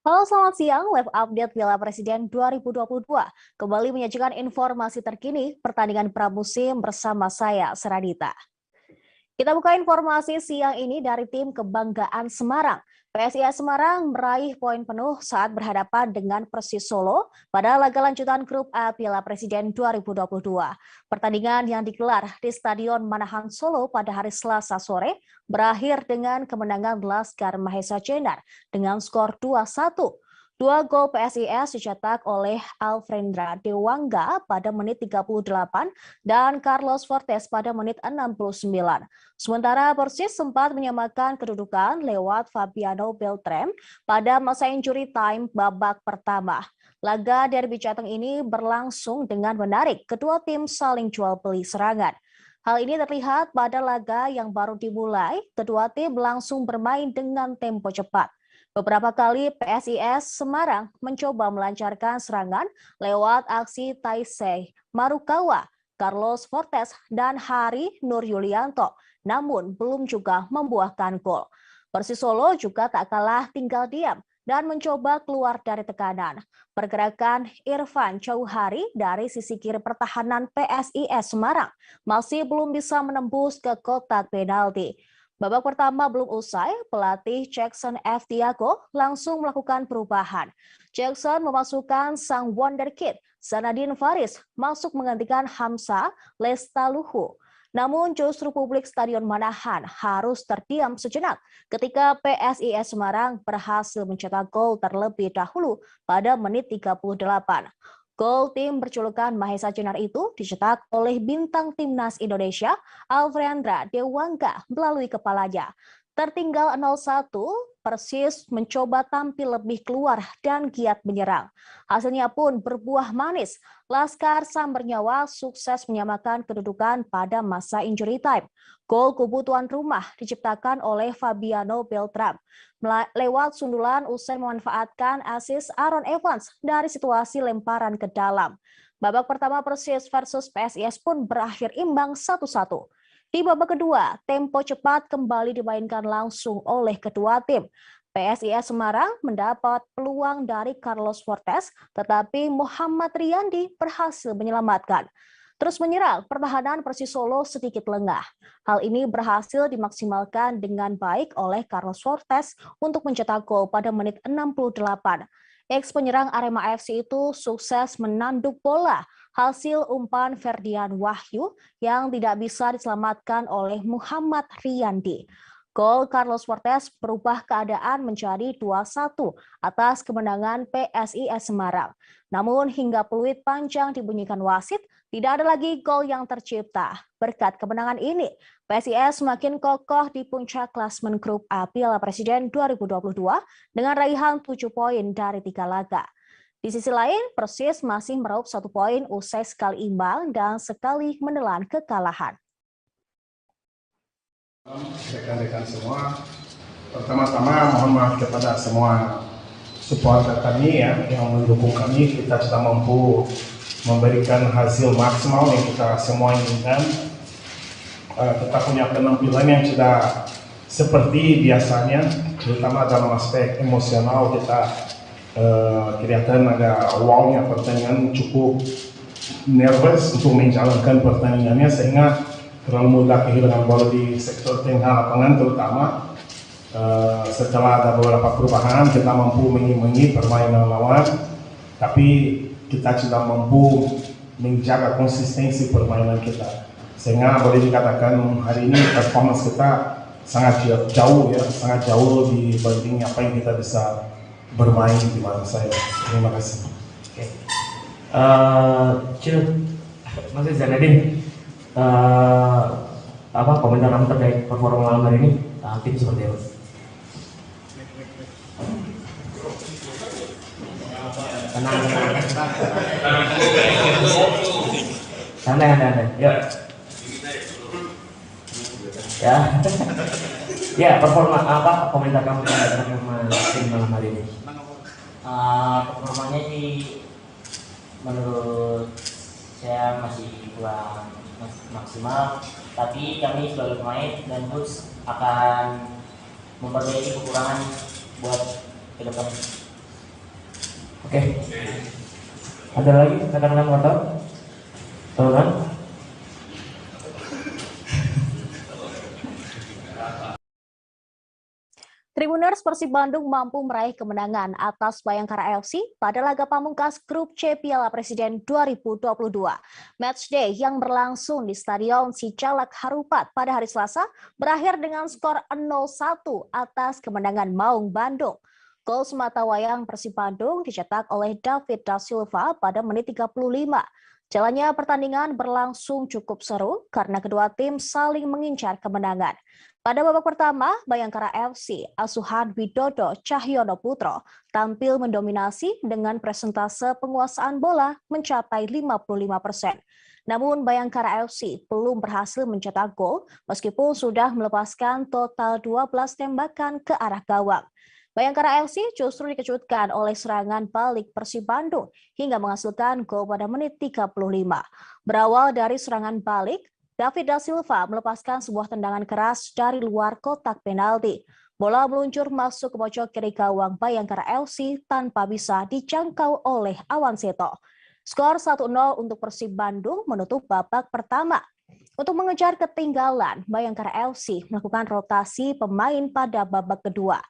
Halo, selamat siang. Live update Piala Presiden 2022 kembali menyajikan informasi terkini pertandingan pramusim bersama saya, Seradita. Kita buka informasi siang ini dari tim Kebanggaan Semarang. PSIS Semarang meraih poin penuh saat berhadapan dengan Persis Solo pada laga lanjutan Grup A Piala Presiden 2022. Pertandingan yang digelar di Stadion Manahan Solo pada hari Selasa sore berakhir dengan kemenangan Laskar Mahesa Jenar dengan skor 2-1. Dua gol PSIS dicetak oleh Alfrendra Dewangga pada menit 38 dan Carlos Fortes pada menit 69. Sementara Persis sempat menyamakan kedudukan lewat Fabiano Beltrem pada masa injury time babak pertama. Laga derby Jateng ini berlangsung dengan menarik, kedua tim saling jual beli serangan. Hal ini terlihat pada laga yang baru dimulai, kedua tim langsung bermain dengan tempo cepat. Beberapa kali PSIS Semarang mencoba melancarkan serangan lewat aksi Taisei Marukawa, Carlos Fortes, dan Hari Nur Yulianto, namun belum juga membuahkan gol. Persis Solo juga tak kalah tinggal diam dan mencoba keluar dari tekanan. Pergerakan Irfan Chauhari dari sisi kiri pertahanan PSIS Semarang masih belum bisa menembus ke kotak penalti. Babak pertama belum usai, pelatih Jackson F. Tiago langsung melakukan perubahan. Jackson memasukkan sang wonderkid, Zanadin Faris, masuk menggantikan Hamza Lestaluhu. Namun justru publik Stadion Manahan harus terdiam sejenak ketika PSIS Semarang berhasil mencetak gol terlebih dahulu pada menit 38. Gol tim berjulukan Mahesa Jenar itu dicetak oleh bintang timnas Indonesia, Alfrendra Dewangga, melalui kepalanya. Tertinggal 0-1, Persis mencoba tampil lebih keluar dan giat menyerang. Hasilnya pun berbuah manis. Laskar Sam Bernyawa sukses menyamakan kedudukan pada masa injury time. Gol kubu tuan rumah diciptakan oleh Fabiano Beltrame. Lewat sundulan usai memanfaatkan asis Aaron Evans dari situasi lemparan ke dalam. Babak pertama Persis versus PSIS pun berakhir imbang 1-1. Di babak kedua, tempo cepat kembali dimainkan langsung oleh kedua tim. PSIS Semarang mendapat peluang dari Carlos Fortes, tetapi Muhammad Riyandi berhasil menyelamatkan. Terus menyerang, pertahanan Persis Solo sedikit lengah. Hal ini berhasil dimaksimalkan dengan baik oleh Carlos Fortes untuk mencetak gol pada menit 68. Ex-penyerang Arema FC itu sukses menanduk bola hasil umpan Ferdian Wahyu yang tidak bisa diselamatkan oleh Muhammad Riyandi. Gol Carlos Fortes berubah keadaan menjadi 2-1 atas kemenangan PSIS Semarang. Namun hingga peluit panjang dibunyikan wasit, tidak ada lagi gol yang tercipta. Berkat kemenangan ini, PSIS semakin kokoh di puncak klasemen Grup A Piala Presiden 2022 dengan raihan 7 poin dari 3 laga. Di sisi lain, Persis masih meraup 1 poin usai sekali imbang dan sekali menelan kekalahan. Rekan-rekan semua, pertama-tama mohon maaf kepada semua supporter kami yang mendukung kami. Kita sudah mampu memberikan hasil maksimal yang kita semua inginkan. Kita punya penampilan yang sudah seperti biasanya, terutama dalam aspek emosional. Kita kelihatan agak awalnya pertandingan cukup nervous untuk menjalankan pertandingannya, sehingga terlalu mudah kehilangan bola di sektor tengah lapangan terutama. Setelah ada beberapa perubahan, kita mampu mengimbangi permainan lawan, tapi kita sudah mampu menjaga konsistensi permainan kita, sehingga boleh dikatakan hari ini performance kita sangat jauh dibanding apa yang kita bisa bermain di masa saya. Terima kasih. Mas Zanadin, komentar kamu terkait performa malam hari ini, tim seperti apa? Tenang. Santai. Ya, performa komentar kamu terhadap tim malam hari ini? Performanya sih menurut saya masih kurang maksimal, tapi kami sebagai pemain dan coach akan memperbaiki kekurangan buat ke depan. Oke. Ada lagi rekan-rekan wartawan? Saluran? Tribuners Persib Bandung mampu meraih kemenangan atas Bayangkara FC pada laga pamungkas Grup C Piala Presiden 2022. Matchday yang berlangsung di Stadion Sijalak Harupat pada hari Selasa berakhir dengan skor 0-1 atas kemenangan Maung Bandung. Gol sematawayang Persib Bandung dicetak oleh David da Silva pada menit 35. Jalannya pertandingan berlangsung cukup seru karena kedua tim saling mengincar kemenangan. Pada babak pertama, Bayangkara FC asuhan Widodo Cahyono Putro tampil mendominasi dengan presentase penguasaan bola mencapai 55%. Namun Bayangkara FC belum berhasil mencetak gol meskipun sudah melepaskan total 12 tembakan ke arah gawang. Bayangkara FC justru dikejutkan oleh serangan balik Persib Bandung hingga menghasilkan gol pada menit 35. Berawal dari serangan balik, David da Silva melepaskan sebuah tendangan keras dari luar kotak penalti. Bola meluncur masuk ke pojok kiri gawang Bayangkara FC tanpa bisa dijangkau oleh Awan Seto. Skor 1-0 untuk Persib Bandung menutup babak pertama. Untuk mengejar ketinggalan, Bayangkara FC melakukan rotasi pemain pada babak kedua.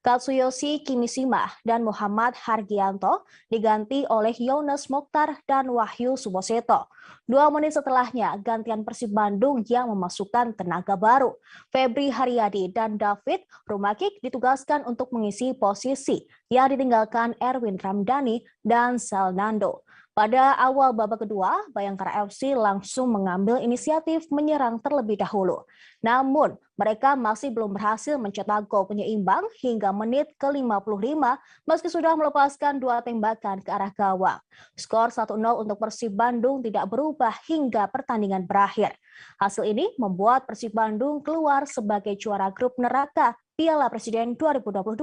Katsuyoshi Kimishima dan Muhammad Hargianto diganti oleh Yones Mokhtar dan Wahyu Suboseto. 2 menit setelahnya, gantian Persib Bandung yang memasukkan tenaga baru. Febri Haryadi dan David Rumakik ditugaskan untuk mengisi posisi yang ditinggalkan Erwin Ramdhani dan Salnando. Pada awal babak kedua, Bayangkara FC langsung mengambil inisiatif menyerang terlebih dahulu. Namun, mereka masih belum berhasil mencetak gol penyeimbang hingga menit ke-55 meski sudah melepaskan 2 tembakan ke arah gawang. Skor 1-0 untuk Persib Bandung tidak berubah hingga pertandingan berakhir. Hasil ini membuat Persib Bandung keluar sebagai juara grup neraka Piala Presiden 2022,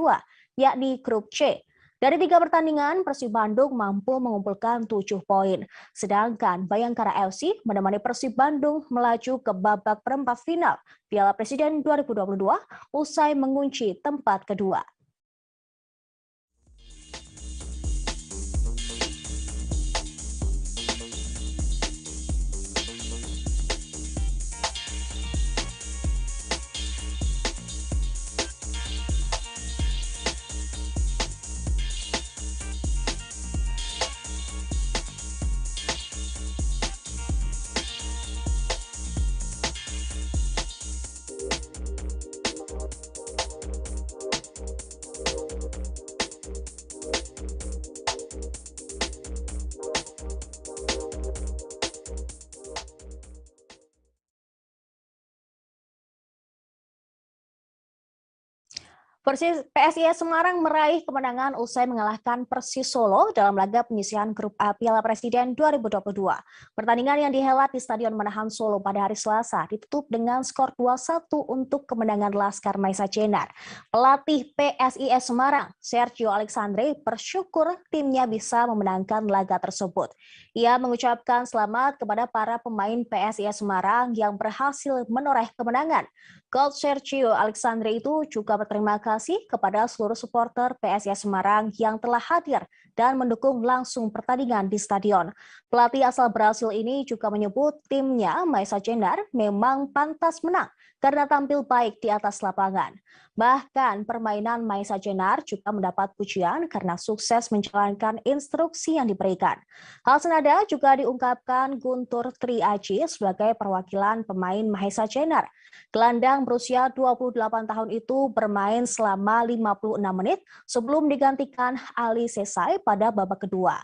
yakni Grup C. Dari 3 pertandingan, Persib Bandung mampu mengumpulkan 7 poin. Sedangkan Bayangkara FC menemani Persib Bandung melaju ke babak perempat final Piala Presiden 2022 usai mengunci tempat kedua. PSIS Semarang meraih kemenangan usai mengalahkan Persis Solo dalam laga penyisihan Grup A Piala Presiden 2022. Pertandingan yang dihelat di Stadion Manahan Solo pada hari Selasa ditutup dengan skor 2-1 untuk kemenangan Laskar Maesa Jenar. Pelatih PSIS Semarang, Sergio Alexandre, bersyukur timnya bisa memenangkan laga tersebut. Ia mengucapkan selamat kepada para pemain PSIS Semarang yang berhasil menoreh kemenangan. Coach Sergio Alexandre itu juga berterima kasih kepada seluruh supporter PSIS Semarang yang telah hadir dan mendukung langsung pertandingan di stadion. Pelatih asal Brasil ini juga menyebut timnya Maesa Jenar memang pantas menang karena tampil baik di atas lapangan. Bahkan permainan Maesa Jenar juga mendapat pujian karena sukses menjalankan instruksi yang diberikan. Hal senada juga diungkapkan Guntur Tri Aji sebagai perwakilan pemain Maesa Jenar. Gelandang berusia 28 tahun itu bermain selama 56 menit sebelum digantikan Ali Sesai pada babak kedua.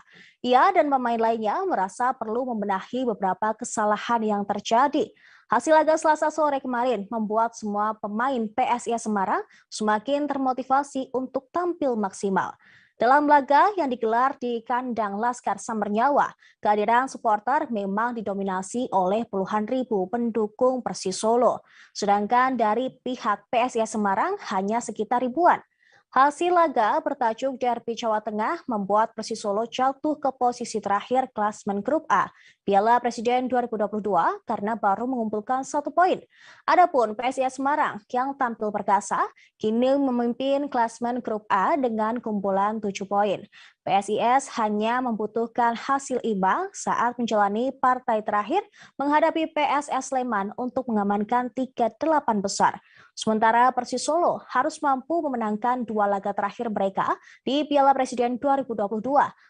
Ia dan pemain lainnya merasa perlu membenahi beberapa kesalahan yang terjadi. Hasil laga Selasa sore kemarin membuat semua pemain PSIS Semarang semakin termotivasi untuk tampil maksimal. Dalam laga yang digelar di kandang Laskar Samernyawa, kehadiran supporter memang didominasi oleh puluhan ribu pendukung Persis Solo. Sedangkan dari pihak PSIS Semarang hanya sekitar ribuan. Hasil laga bertajuk Derby Jawa Tengah membuat Persisolo jatuh ke posisi terakhir klasmen Grup A Piala Presiden 2022 karena baru mengumpulkan 1 poin. Adapun PSIS Semarang yang tampil perkasa kini memimpin klasmen Grup A dengan kumpulan 7 poin. PSIS hanya membutuhkan hasil imbang saat menjalani partai terakhir menghadapi PSS Sleman untuk mengamankan tiket 8 besar. Sementara Persisolo harus mampu memenangkan 2 laga terakhir mereka di Piala Presiden 2022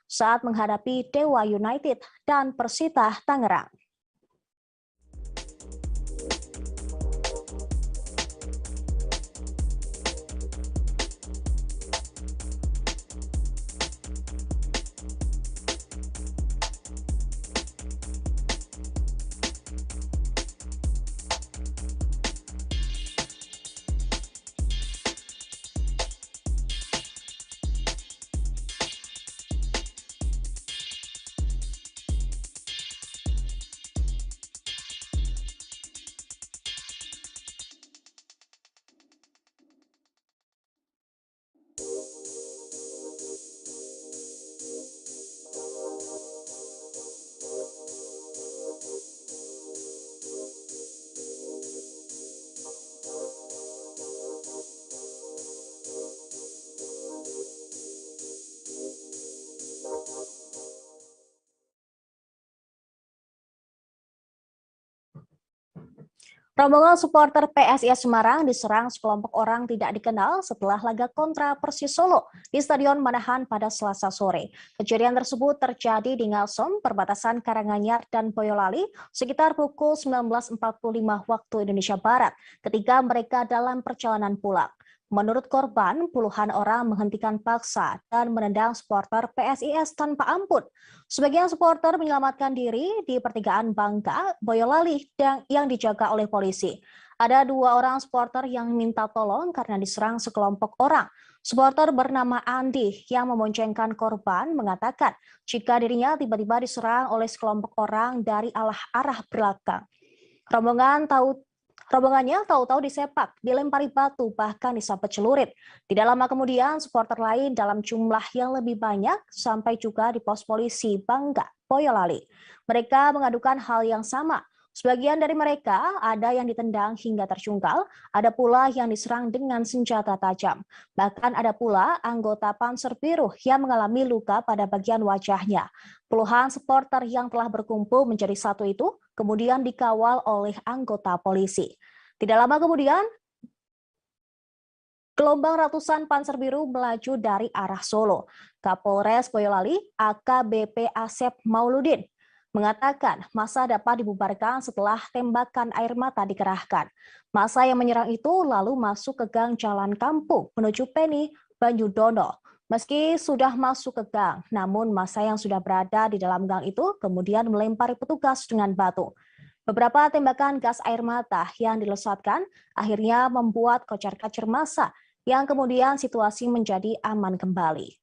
saat menghadapi Dewa United dan Persita Tangerang. Rombongan supporter PSIS Semarang diserang sekelompok orang tidak dikenal setelah laga kontra Persisolo di Stadion Manahan pada Selasa sore. Kejadian tersebut terjadi di Ngalsom, perbatasan Karanganyar dan Boyolali, sekitar pukul 19.45 waktu Indonesia Barat, ketika mereka dalam perjalanan pulang. Menurut korban, puluhan orang menghentikan paksa dan menendang supporter PSIS tanpa ampun. Sebagian supporter menyelamatkan diri di pertigaan Bangka, Boyolali yang dijaga oleh polisi. Ada 2 orang supporter yang minta tolong karena diserang sekelompok orang. Supporter bernama Andi yang memoncengkan korban mengatakan jika dirinya tiba-tiba diserang oleh sekelompok orang dari arah belakang. Rombongannya tahu-tahu disepak, dilempari batu, bahkan disabet celurit. Tidak lama kemudian, supporter lain dalam jumlah yang lebih banyak sampai juga di pos polisi Bangka, Boyolali. Mereka mengadukan hal yang sama. Sebagian dari mereka ada yang ditendang hingga terjungkal, ada pula yang diserang dengan senjata tajam. Bahkan ada pula anggota Panser Biru yang mengalami luka pada bagian wajahnya. Puluhan supporter yang telah berkumpul menjadi satu itu kemudian dikawal oleh anggota polisi. Tidak lama kemudian, gelombang ratusan Panser Biru melaju dari arah Solo. Kapolres Boyolali, AKBP Asep Mauludin, mengatakan massa dapat dibubarkan setelah tembakan air mata dikerahkan. Massa yang menyerang itu lalu masuk ke gang Jalan Kampung menuju Peni, Banyudono. Meski sudah masuk ke gang, namun massa yang sudah berada di dalam gang itu kemudian melempari petugas dengan batu. Beberapa tembakan gas air mata yang dilesatkan akhirnya membuat kocar-kacir massa yang kemudian situasi menjadi aman kembali.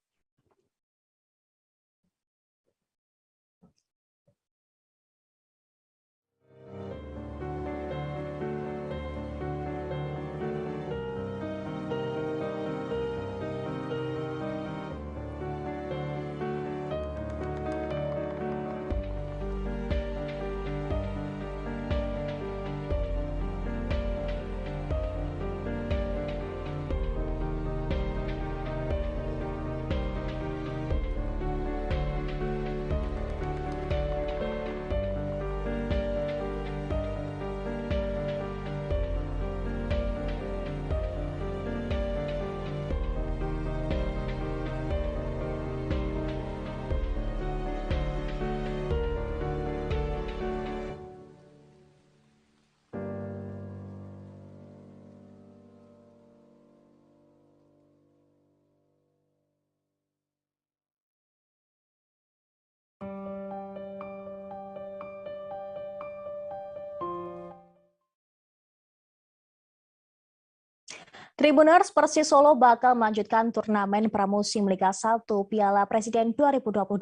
Tribuners, Persisolo bakal melanjutkan turnamen pramusim Liga 1 Piala Presiden 2022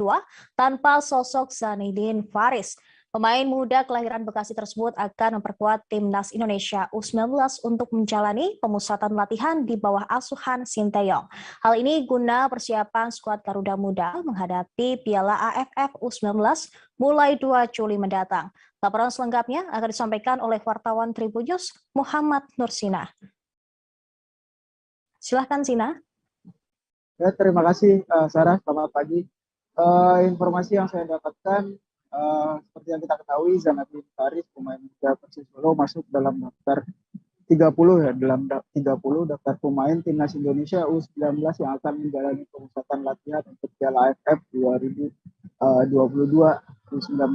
tanpa sosok Zanidin Faris. Pemain muda kelahiran Bekasi tersebut akan memperkuat timnas Indonesia U19 untuk menjalani pemusatan latihan di bawah asuhan Sinteyong. Hal ini guna persiapan skuad Garuda Muda menghadapi Piala AFF U19 mulai 2 Juli mendatang. Laporan selengkapnya akan disampaikan oleh wartawan Tribun News Muhammad Nursina. Silahkan Sina. Ya, terima kasih Sarah, selamat pagi. Informasi yang saya dapatkan, seperti yang kita ketahui, Zanabin Faris, pemain muda Persis Solo, masuk dalam daftar 30 ya, dalam 30 daftar pemain timnas Indonesia U19 yang akan menjalani pemusatan latihan untuk Piala AFF 2022 U19.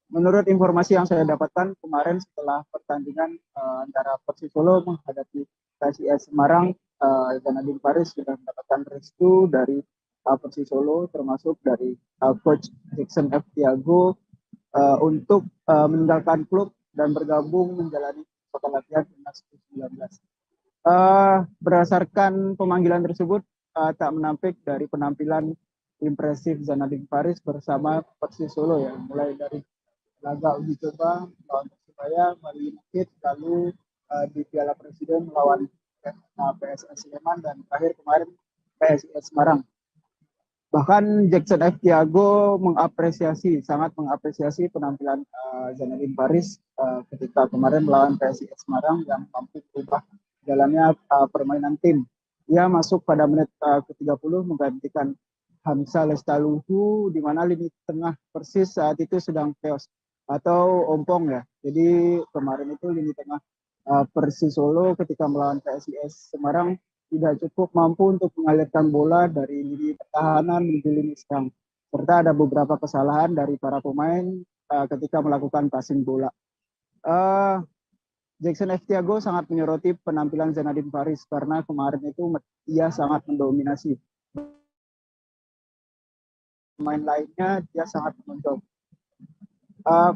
Menurut informasi yang saya dapatkan kemarin setelah pertandingan antara Persis Solo menghadapi PSIS Semarang, Zanabin Faris sudah mendapatkan restu dari Persis Solo, termasuk dari coach Jackson F. Tiago untuk meninggalkan klub dan bergabung menjalani latihan timnas U19. Berdasarkan pemanggilan tersebut, tak menampik dari penampilan impresif Zanabin Faris bersama Persis Solo ya, mulai dari laga uji coba melawan Persibaya, Bali United, lalu di Piala Presiden melawan PSS Sleman, dan terakhir kemarin PSIS Semarang. Bahkan Jackson F. Tiago sangat mengapresiasi penampilan Zanabin Faris ketika kemarin melawan PSIS Semarang yang mampu berubah jalannya permainan tim. Ia masuk pada menit ke-30 menggantikan Hamzah Lestaluhu, di mana lini tengah Persis saat itu sedang chaos atau ompong ya. Jadi kemarin itu lini tengah Persis Solo ketika melawan PSIS Semarang tidak cukup mampu untuk mengalirkan bola dari lini pertahanan menuju lini serang, serta ada beberapa kesalahan dari para pemain ketika melakukan passing bola. Jackson F. Tiago sangat menyoroti penampilan Zanabin Faris karena kemarin itu ia sangat mendominasi. Pemain lainnya dia sangat menonjol.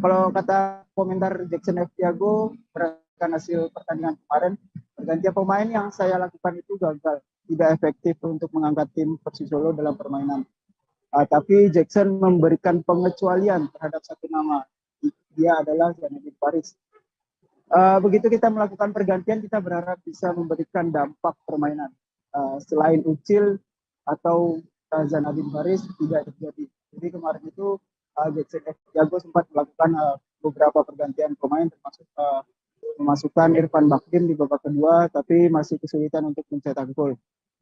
Kalau kata komentar Jackson F. Tiago berdasarkan hasil pertandingan kemarin, pergantian pemain yang saya lakukan itu gagal, tidak efektif untuk mengangkat tim Persis Solo dalam permainan. Tapi Jackson memberikan pengecualian terhadap satu nama, dia adalah Zanabin Faris. Begitu kita melakukan pergantian, kita berharap bisa memberikan dampak permainan. Selain Ucil atau Zanabin Faris tidak terjadi. Jadi kemarin itu Jackson F. Tiago sempat melakukan beberapa pergantian pemain, termasuk memasukkan Irfan Bahdim di babak kedua, tapi masih kesulitan untuk mencetak gol.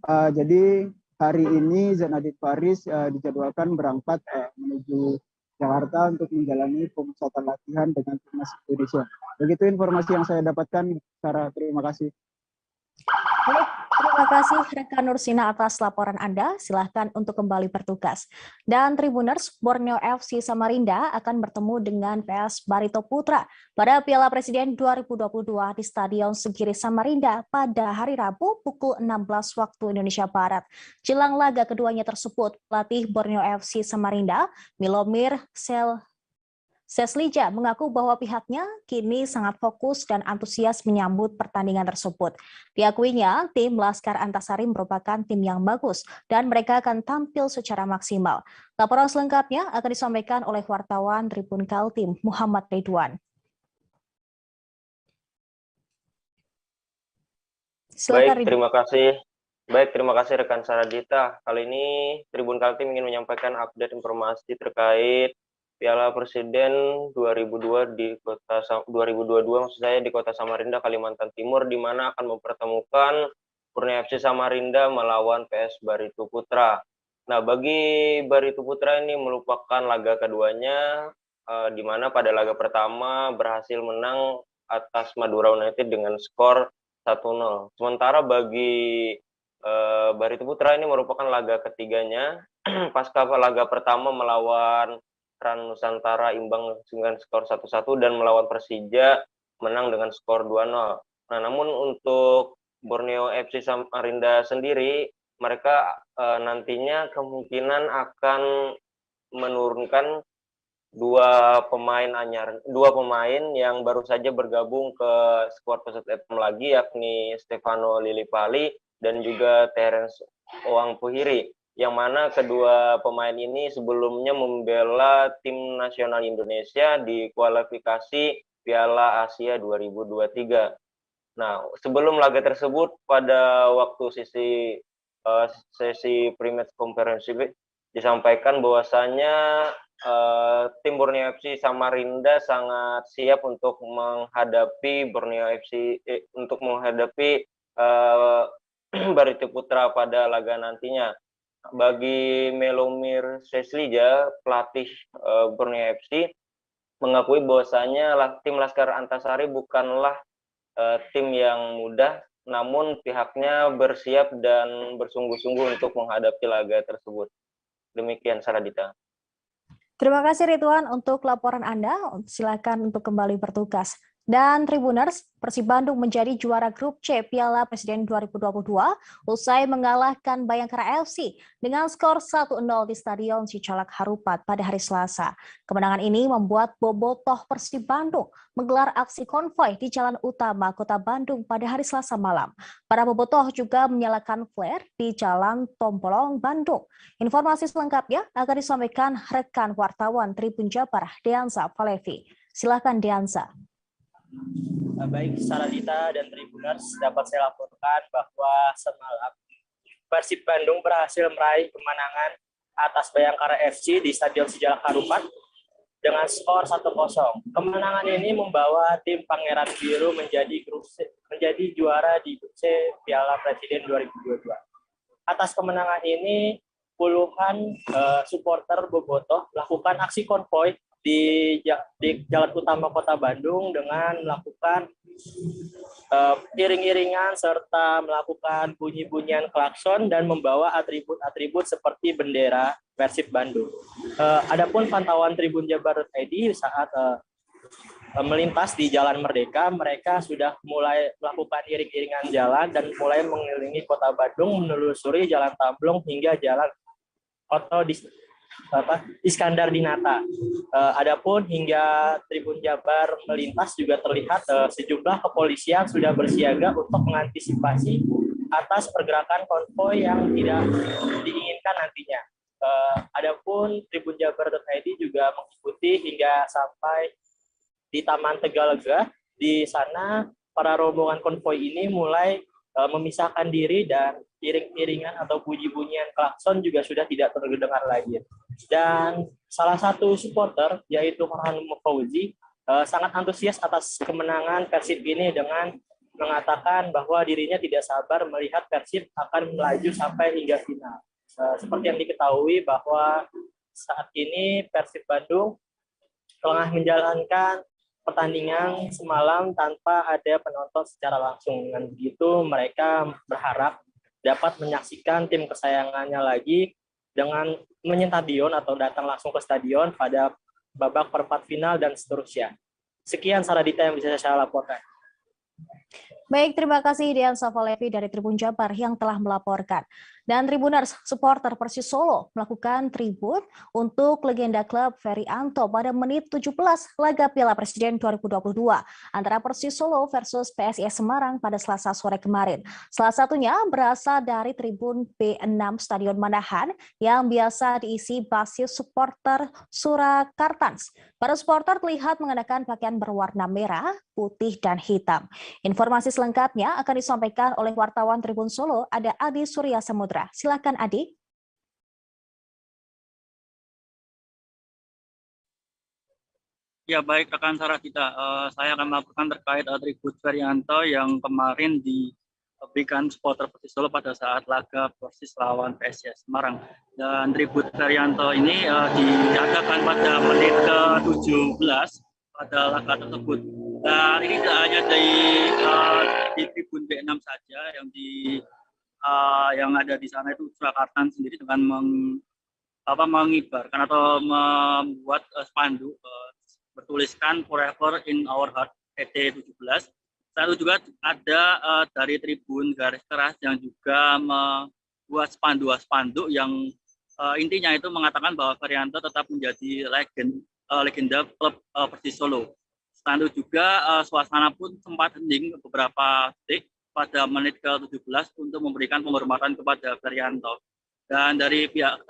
Jadi hari ini Zanabin Faris dijadwalkan berangkat menuju Jakarta untuk menjalani pemusatan latihan dengan timnas Indonesia. Begitu informasi yang saya dapatkan, Sarah. Terima kasih. Baik, terima kasih rekan Nursina atas laporan Anda. Silahkan untuk kembali bertugas. Dan Tribuners, Borneo FC Samarinda akan bertemu dengan PS Barito Putra pada Piala Presiden 2022 di Stadion Segiri Samarinda pada hari Rabu pukul 16 waktu Indonesia Barat. Jelang laga keduanya tersebut, pelatih Borneo FC Samarinda, Milomir Seslija, mengaku bahwa pihaknya kini sangat fokus dan antusias menyambut pertandingan tersebut. Diakuinya, tim Laskar Antasari merupakan tim yang bagus dan mereka akan tampil secara maksimal. Laporan selengkapnya akan disampaikan oleh wartawan Tribun Kaltim Muhammad Ridwan. Baik, terima kasih rekan Saradita. Kali ini Tribun Kaltim ingin menyampaikan update informasi terkait Piala Presiden 2022 maksud saya di Kota Samarinda, Kalimantan Timur, di mana akan mempertemukan Borneo FC Samarinda melawan PS Barito Putra. Nah, bagi Barito Putra ini merupakan laga keduanya, di mana pada laga pertama berhasil menang atas Madura United dengan skor 1-0. Sementara bagi Barito Putra ini merupakan laga ketiganya pasca laga pertama melawan Ran Nusantara imbang dengan skor 1-1 dan melawan Persija menang dengan skor 2-0. Nah, namun untuk Borneo FC Samarinda sendiri, mereka nantinya kemungkinan akan menurunkan dua pemain yang baru saja bergabung ke skuad Persib FM lagi, yakni Stefano Lillipali dan juga Terence Owang Puhiri. yang mana kedua pemain ini sebelumnya membela tim nasional Indonesia di kualifikasi Piala Asia 2023. Nah, sebelum laga tersebut pada waktu sesi pre-match conference disampaikan bahwasanya tim Borneo FC Samarinda sangat siap untuk menghadapi Borneo FC untuk menghadapi Barito Putra pada laga nantinya. Bagi Melomir Seslija, pelatih Borneo FC, mengakui bahwasanya tim Laskar Antasari bukanlah tim yang mudah, namun pihaknya bersiap dan bersungguh-sungguh untuk menghadapi laga tersebut. Demikian, Saradita. Terima kasih Ridwan untuk laporan Anda. Silakan untuk kembali bertugas. Dan Tribuners, Persib Bandung menjadi juara grup C Piala Presiden 2022 usai mengalahkan Bayangkara FC dengan skor 1-0 di Stadion Sicalak Harupat pada hari Selasa. Kemenangan ini membuat bobotoh Persib Bandung menggelar aksi konvoi di Jalan Utama Kota Bandung pada hari Selasa malam. Para bobotoh juga menyalakan flare di Jalan Tombolong, Bandung. Informasi selengkapnya akan disampaikan rekan wartawan Tribun Jabar, Deansa Falevi. Silakan Deansa. Baik, Saradita dan Tribuners, dapat saya laporkan bahwa semalam Persib Bandung berhasil meraih kemenangan atas Bayangkara FC di Stadion Sicalak Harupat dengan skor 1-0. Kemenangan ini membawa tim Pangeran Biru menjadi juara di Grup C Piala Presiden 2022. Atas kemenangan ini, puluhan supporter bobotoh melakukan aksi konvoi di Jalan Utama Kota Bandung dengan melakukan iring-iringan serta melakukan bunyi-bunyian klakson dan membawa atribut-atribut seperti bendera Persib Bandung. Adapun pantauan Tribun Jabar.id saat melintas di Jalan Merdeka, mereka sudah mulai melakukan iring-iringan jalan dan mulai mengelilingi Kota Bandung menelusuri Jalan Tamblong hingga Jalan Iskandar Dinata. Adapun hingga Tribun Jabar melintas juga terlihat sejumlah kepolisian sudah bersiaga untuk mengantisipasi atas pergerakan konvoi yang tidak diinginkan nantinya. Adapun Tribun Jabar.id juga mengikuti hingga sampai di Taman Tegalega. Di sana para rombongan konvoi ini mulai memisahkan diri dan iring-iringan atau bunyi-bunyian klakson juga sudah tidak terdengar lagi. Dan salah satu supporter yaitu Farhan Fauzi sangat antusias atas kemenangan Persib ini dengan mengatakan bahwa dirinya tidak sabar melihat Persib akan melaju sampai hingga final. Seperti yang diketahui bahwa saat ini Persib Bandung telah menjalankan pertandingan semalam tanpa ada penonton secara langsung. Dengan begitu mereka berharap dapat menyaksikan tim kesayangannya lagi dengan menyentadion atau datang langsung ke stadion pada babak perempat final dan seterusnya. Sekian Saradita yang bisa saya laporkan. Baik, terima kasih Deansa Falevi dari Tribun Jabar yang telah melaporkan. Dan Tribuners, supporter Persis Solo melakukan tribun untuk legenda klub Ferianto pada menit 17 laga Piala Presiden 2022 antara Persis Solo versus PSIS Semarang pada Selasa sore kemarin. Salah satunya berasal dari tribun B6 Stadion Manahan yang biasa diisi basis supporter Surakartans. Para supporter terlihat mengenakan pakaian berwarna merah, putih, dan hitam. Informasi selengkapnya akan disampaikan oleh wartawan Tribun Solo, ada Adi Surya Samudra. Silakan Adi. Ya baik rekan Saradita, saya akan melaporkan terkait atribut Ferianto yang kemarin diberikan supporter Persis Solo pada saat laga Persis lawan PSIS Semarang. Dan atribut Ferianto ini diadakan pada menit ke-17 pada laga tersebut. Dan ini tidak hanya di tribun B6 saja yang ada di sana itu Surakarta sendiri dengan mengibarkan atau membuat spanduk bertuliskan Forever in Our Heart PT 17. Selalu juga ada dari tribun garis keras yang juga membuat spanduk yang intinya itu mengatakan bahwa Ferianto tetap menjadi legenda klub Persis Solo. Selalu juga suasana pun sempat hening beberapa detik pada menit ke-17 untuk memberikan penghormatan kepada Ferianto. Dan dari pihak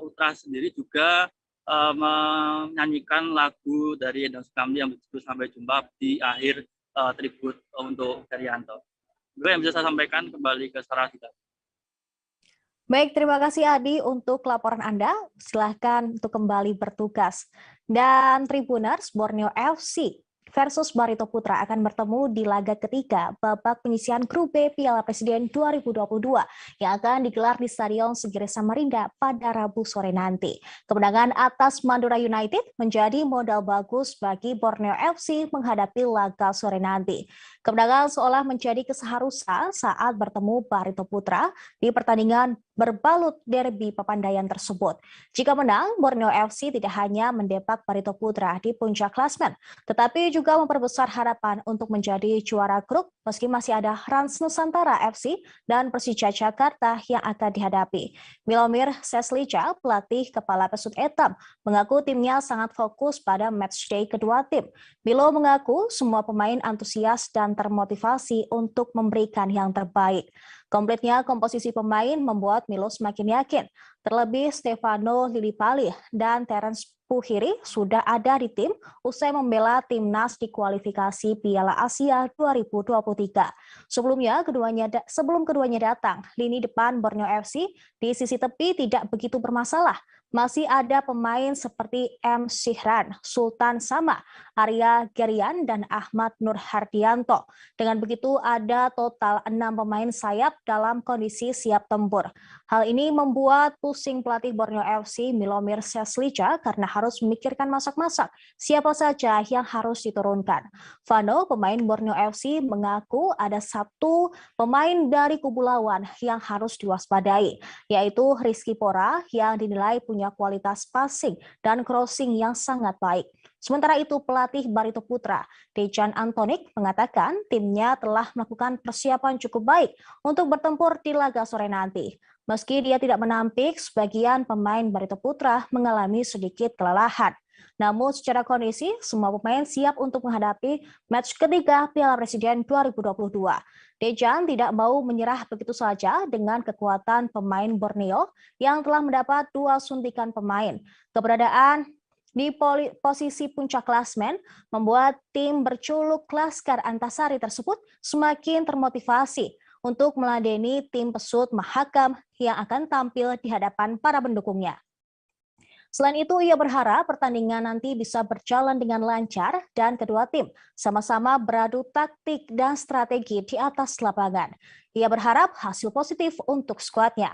Ultras sendiri juga menyanyikan lagu dari Endang Sukamti yang berjudul Sampai Jumpa di akhir tribut untuk Ferianto. Itu yang bisa saya sampaikan, kembali ke Sarah. Baik, terima kasih Adi untuk laporan Anda. Silahkan untuk kembali bertugas. Dan Tribuners, Borneo FC versus Barito Putra akan bertemu di laga ketiga babak penyisihan grup B Piala Presiden 2022 yang akan digelar di Stadion Sigiri Samarinda pada Rabu sore nanti. Kemenangan atas Madura United menjadi modal bagus bagi Borneo FC menghadapi laga sore nanti. Kemenangan seolah menjadi keseharusan saat bertemu Barito Putra di pertandingan berbalut derby Papandayan tersebut. Jika menang, Borneo FC tidak hanya mendepak Barito Putra di puncak klasmen, tetapi juga memperbesar harapan untuk menjadi juara grup meski masih ada Rans Nusantara FC dan Persija Jakarta yang akan dihadapi. Milomir Seslica, pelatih kepala Pesut Etam, mengaku timnya sangat fokus pada matchday kedua tim. Milo mengaku semua pemain antusias dan termotivasi untuk memberikan yang terbaik. Komplitnya komposisi pemain membuat Milo semakin yakin. Terlebih Stefano Lillipali dan Terence Puhiri sudah ada di tim usai membela timnas di kualifikasi Piala Asia 2023. Sebelum keduanya datang, lini depan Borneo FC di sisi tepi tidak begitu bermasalah. Masih ada pemain seperti M. Syihran, Sultan Sama, Arya Gerian, dan Ahmad Nur Hardianto. Dengan begitu ada total 6 pemain sayap dalam kondisi siap tempur. Hal ini membuat pusing pelatih Borneo FC Milomir Seslica karena harus memikirkan masak-masak siapa saja yang harus diturunkan. Vano, pemain Borneo FC, mengaku ada satu pemain dari kubu lawan yang harus diwaspadai, yaitu Rizky Pora yang dinilai punya kualitas passing dan crossing yang sangat baik. Sementara itu pelatih Barito Putra, Dejan Antonik, mengatakan timnya telah melakukan persiapan cukup baik untuk bertempur di laga sore nanti. Meski dia tidak menampik, sebagian pemain Barito Putra mengalami sedikit kelelahan. Namun secara kondisi, semua pemain siap untuk menghadapi match ketiga Piala Presiden 2022. Dejan tidak mau menyerah begitu saja dengan kekuatan pemain Borneo yang telah mendapat 2 suntikan pemain. Keberadaan di posisi puncak klasmen membuat tim berjuluk Laskar Antasari tersebut semakin termotivasi untuk meladeni tim Pesut Mahakam yang akan tampil di hadapan para pendukungnya. Selain itu, ia berharap pertandingan nanti bisa berjalan dengan lancar dan kedua tim sama-sama beradu taktik dan strategi di atas lapangan. Ia berharap hasil positif untuk skuadnya.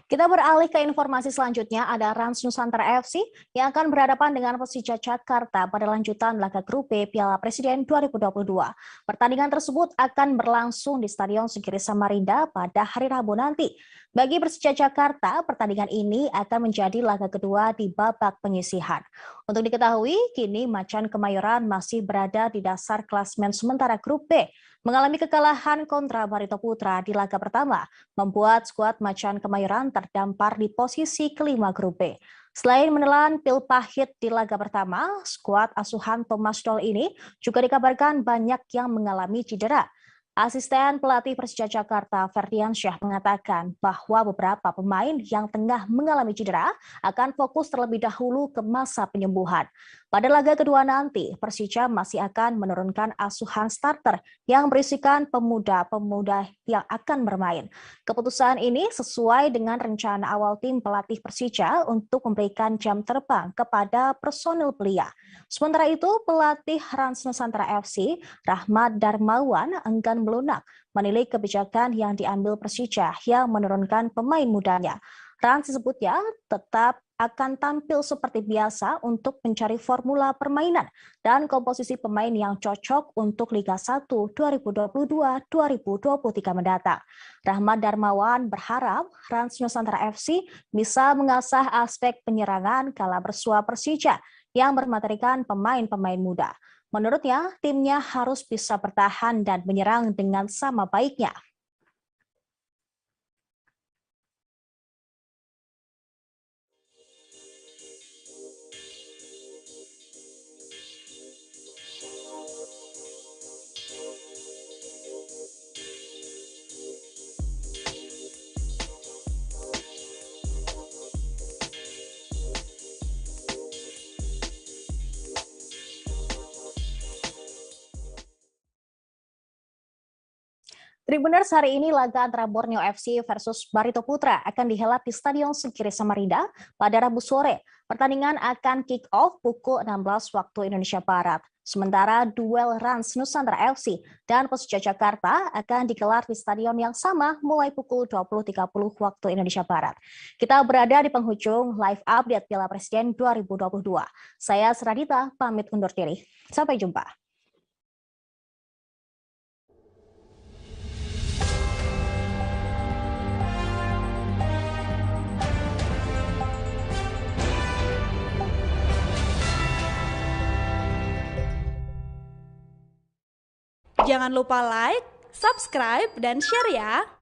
Kita beralih ke informasi selanjutnya, ada Rans Nusantara FC yang akan berhadapan dengan Persija Jakarta pada lanjutan laga grup B Piala Presiden 2022. Pertandingan tersebut akan berlangsung di Stadion Sigiri Samarinda pada hari Rabu nanti. Bagi Persija Jakarta, pertandingan ini akan menjadi laga kedua di babak penyisihan. Untuk diketahui, kini Macan Kemayoran masih berada di dasar klasmen sementara grup B. Mengalami kekalahan kontra Barito Putra di laga pertama, membuat skuad Macan Kemayoran terdampar di posisi kelima grup B. Selain menelan pil pahit di laga pertama, skuad asuhan Thomas Doll ini juga dikabarkan banyak yang mengalami cedera. Asisten pelatih Persija Jakarta Ferdiansyah mengatakan bahwa beberapa pemain yang tengah mengalami cedera akan fokus terlebih dahulu ke masa penyembuhan. Pada laga kedua nanti, Persija masih akan menurunkan asuhan starter yang berisikan pemuda-pemuda yang akan bermain. Keputusan ini sesuai dengan rencana awal tim pelatih Persija untuk memberikan jam terbang kepada personil belia. Sementara itu, pelatih Rans Nusantara FC, Rahmat Darmawan, enggan melunak menilai kebijakan yang diambil Persija yang menurunkan pemain mudanya. Rans disebutnya tetap akan tampil seperti biasa untuk mencari formula permainan dan komposisi pemain yang cocok untuk Liga 1 2022-2023 mendatang. Rahmat Darmawan berharap Rans Nusantara FC bisa mengasah aspek penyerangan kala bersua Persija yang bermaterikan pemain-pemain muda. Menurutnya, timnya harus bisa bertahan dan menyerang dengan sama baiknya. Tribuners, hari ini laga antara Borneo FC versus Barito Putra akan dihelat di Stadion Singkiri Samarinda pada Rabu sore. Pertandingan akan kick-off pukul 16 waktu Indonesia Barat. Sementara duel Rans Nusantara FC dan Persija Jakarta akan digelar di stadion yang sama mulai pukul 20.30 waktu Indonesia Barat. Kita berada di penghujung live update Piala Presiden 2022. Saya Seradita, pamit undur diri. Sampai jumpa. Jangan lupa like, subscribe, dan share ya!